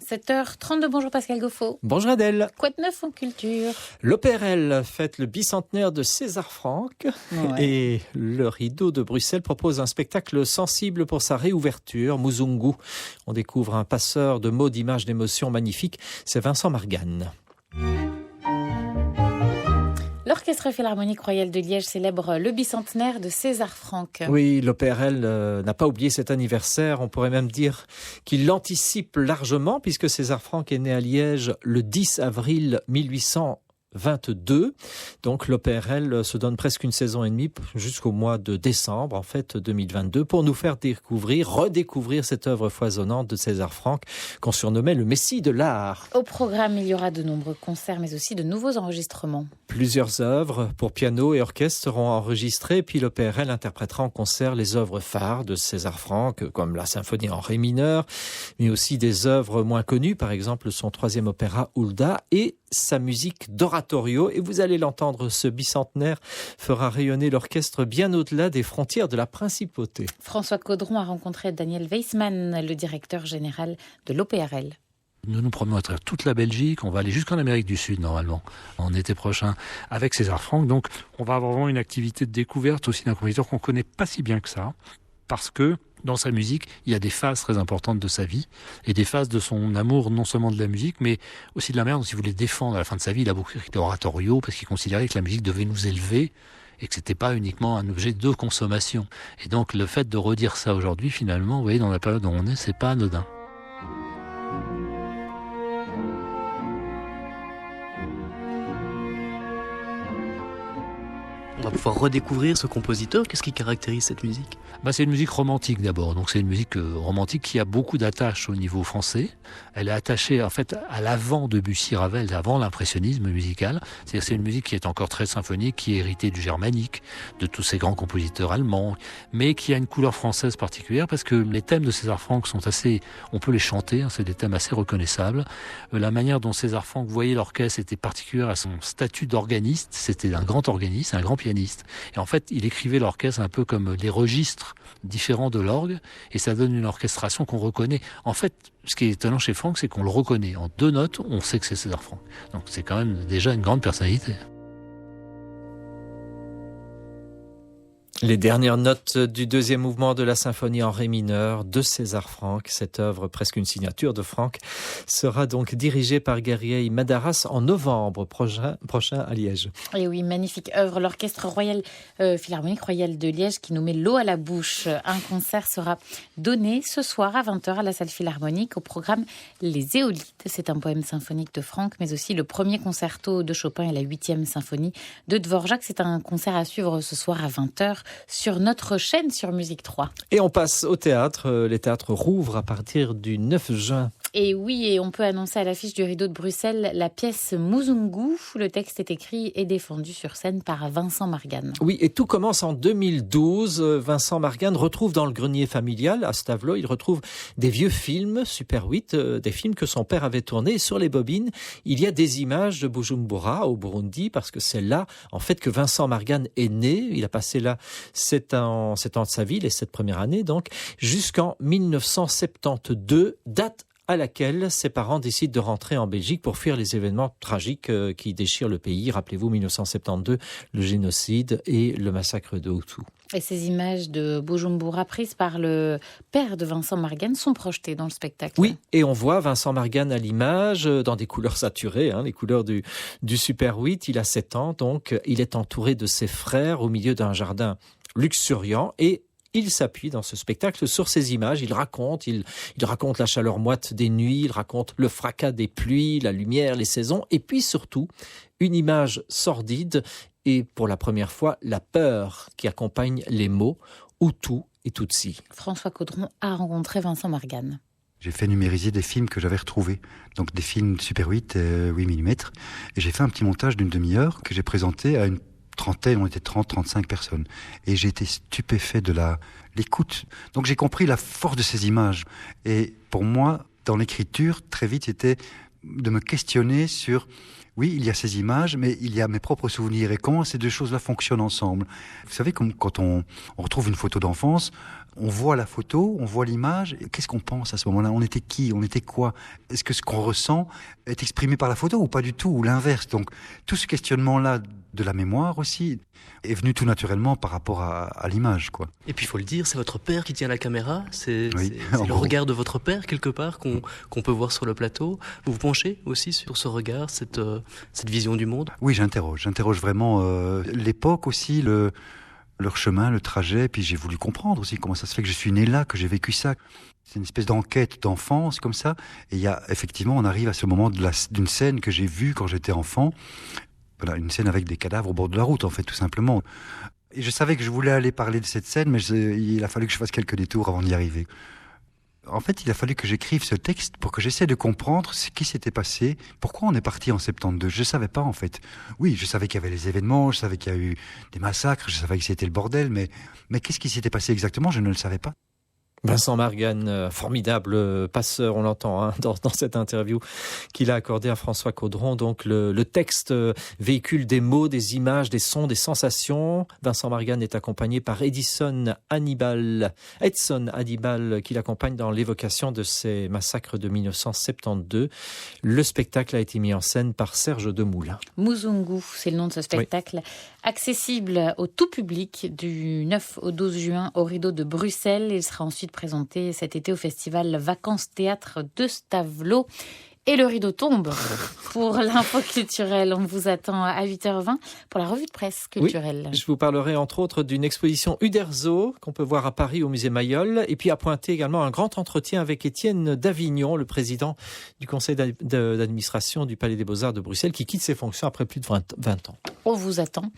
7h32, bonjour Pascal Goffo. Bonjour Adèle. Quoi de neuf en culture? L'OPRL fête le bicentenaire de César Franck et le Rideau de Bruxelles propose un spectacle sensible pour sa réouverture, Muzungu. On découvre un passeur de mots, d'images, d'émotions magnifiques, c'est Vincent Margane. L'Orchestre Philharmonique Royal de Liège célèbre le bicentenaire de César Franck. Oui, l'OPRL n'a pas oublié cet anniversaire. On pourrait même dire qu'il l'anticipe largement puisque César Franck est né à Liège le 10 avril 1822. Donc l'OPRL se donne presque une saison et demie jusqu'au mois de décembre, en fait, 2022, pour nous faire redécouvrir cette œuvre foisonnante de César Franck qu'on surnommait le Messie de l'art. Au programme, il y aura de nombreux concerts, mais aussi de nouveaux enregistrements. Plusieurs œuvres pour piano et orchestre seront enregistrées, puis l'OPRL interprétera en concert les œuvres phares de César Franck, comme la symphonie en ré mineur, mais aussi des œuvres moins connues, par exemple son troisième opéra Hulda et sa musique d'oratorio. Et vous allez l'entendre, ce bicentenaire fera rayonner l'orchestre bien au-delà des frontières de la principauté. François Caudron a rencontré Daniel Weissmann, le directeur général de l'OPRL. Nous nous promenons à travers toute la Belgique, on va aller jusqu'en Amérique du Sud normalement, en été prochain, avec César Franck. Donc on va avoir vraiment une activité de découverte aussi d'un compositeur qu'on ne connaît pas si bien que ça, parce que dans sa musique, il y a des phases très importantes de sa vie et des phases de son amour, non seulement de la musique, mais aussi de la manière dont il voulait défendre à la fin de sa vie. Il a beaucoup écrit d'oratorio parce qu'il considérait que la musique devait nous élever et que c'était pas uniquement un objet de consommation. Et donc le fait de redire ça aujourd'hui, finalement, vous voyez, dans la période où on est, c'est pas anodin. On va pouvoir redécouvrir ce compositeur. Qu'est-ce qui caractérise cette musique ? C'est une musique romantique d'abord. Donc c'est une musique romantique qui a beaucoup d'attaches au niveau français. Elle est attachée en fait à l'avant de Debussy-Ravel, avant l'impressionnisme musical. C'est une musique qui est encore très symphonique, qui est héritée du germanique, de tous ces grands compositeurs allemands, mais qui a une couleur française particulière parce que les thèmes de César Franck sont assez, on peut les chanter, c'est des thèmes assez reconnaissables. La manière dont César Franck voyait l'orchestre était particulière à son statut d'organiste. C'était un grand organiste, un grand pianiste. Et en fait, il écrivait l'orchestre un peu comme des registres différents de l'orgue, et ça donne une orchestration qu'on reconnaît. En fait, ce qui est étonnant chez Franck, c'est qu'on le reconnaît. En 2 notes, on sait que c'est César Franck. Donc c'est quand même déjà une grande personnalité. Les dernières notes du deuxième mouvement de la symphonie en ré mineur de César Franck, cette œuvre presque une signature de Franck, sera donc dirigée par Guerrier Madaras en novembre prochain à Liège. Et oui, magnifique œuvre, l'Orchestre Philharmonique Royal de Liège qui nous met l'eau à la bouche. Un concert sera donné ce soir à 20h à la salle Philharmonique au programme Les Éolites. C'est un poème symphonique de Franck, mais aussi le premier concerto de Chopin et la 8e symphonie de Dvorak. C'est un concert à suivre ce soir à 20h. Sur notre chaîne sur Musique 3. Et on passe au théâtre. Les théâtres rouvrent à partir du 9 juin. Et oui, et on peut annoncer à l'affiche du Rideau de Bruxelles la pièce Muzungu. Le texte est écrit et défendu sur scène par Vincent Margane. Oui, et tout commence en 2012. Vincent Margane retrouve dans le grenier familial à Stavelot, il retrouve des vieux films, Super 8, des films que son père avait tournés. Et sur les bobines, il y a des images de Bujumbura au Burundi, parce que c'est là, en fait, que Vincent Margane est né. Il a passé là 7 ans de sa vie, les 7 premières années, donc, jusqu'en 1972, date à laquelle ses parents décident de rentrer en Belgique pour fuir les événements tragiques qui déchirent le pays. Rappelez-vous, 1972, le génocide et le massacre de Hutus. Et ces images de Bujumbura prises par le père de Vincent Margane sont projetées dans le spectacle. Oui, et on voit Vincent Margane à l'image, dans des couleurs saturées, les couleurs du Super 8. Il a 7 ans, donc il est entouré de ses frères au milieu d'un jardin luxuriant et il s'appuie dans ce spectacle sur ces images. Il raconte la chaleur moite des nuits, il raconte le fracas des pluies, la lumière, les saisons, et puis surtout une image sordide et pour la première fois la peur qui accompagne les mots Hutu et Tutsi. François Caudron a rencontré Vincent Margane. J'ai fait numériser des films que j'avais retrouvés, donc des films Super 8, 8 mm, et j'ai fait un petit montage d'une demi-heure que j'ai présenté à une trentaine, on était 30-35 personnes. Et j'ai été stupéfait de l'écoute. Donc j'ai compris la force de ces images. Et pour moi, dans l'écriture, très vite, c'était de me questionner sur oui, il y a ces images, mais il y a mes propres souvenirs et comment ces deux choses-là fonctionnent ensemble. Vous savez, comme quand on retrouve une photo d'enfance, On voit la photo, on voit l'image. Qu'est-ce qu'on pense à ce moment-là? On était qui? On était quoi? Est-ce que ce qu'on ressent est exprimé par la photo ou pas du tout? Ou l'inverse? Donc, tout ce questionnement-là de la mémoire aussi est venu tout naturellement par rapport à l'image, quoi. Et puis il faut le dire, c'est votre père qui tient la caméra, c'est En le gros. regard de votre père quelque part qu'on peut voir sur le plateau. Vous vous penchez aussi sur ce regard, cette vision du monde? Oui, j'interroge vraiment l'époque aussi, leur chemin, le trajet, puis j'ai voulu comprendre aussi comment ça se fait que je suis né là, que j'ai vécu ça. C'est une espèce d'enquête d'enfance comme ça, et il y a effectivement, on arrive à ce moment d'une scène que j'ai vue quand j'étais enfant. Voilà, une scène avec des cadavres au bord de la route, en fait, tout simplement. Et je savais que je voulais aller parler de cette scène, mais il a fallu que je fasse quelques détours avant d'y arriver. En fait, il a fallu que j'écrive ce texte pour que j'essaie de comprendre ce qui s'était passé, pourquoi on est parti en 72. Je savais pas, en fait. Oui, je savais qu'il y avait les événements, je savais qu'il y a eu des massacres, je savais que c'était le bordel, mais qu'est-ce qui s'était passé exactement, je ne le savais pas. Vincent Margane, formidable passeur, on l'entend dans cette interview qu'il a accordée à François Caudron. Donc le texte véhicule des mots, des images, des sons, des sensations. Vincent Margane est accompagné par Edson Hannibal qui l'accompagne dans l'évocation de ces massacres de 1972. Le spectacle a été mis en scène par Serge Demoulin. Muzungu, c'est le nom de ce spectacle, accessible au tout public du 9 au 12 juin au Rideau de Bruxelles. Il sera ensuite présenté cet été au festival Vacances Théâtre de Stavelot. Et le rideau tombe pour l'info culturelle. On vous attend à 8h20 pour la revue de presse culturelle. Oui, je vous parlerai entre autres d'une exposition Uderzo qu'on peut voir à Paris au musée Mayol, et puis à Pointer également un grand entretien avec Étienne Davignon, le président du conseil d'administration du Palais des Beaux-Arts de Bruxelles, qui quitte ses fonctions après plus de 20 ans. On vous attend.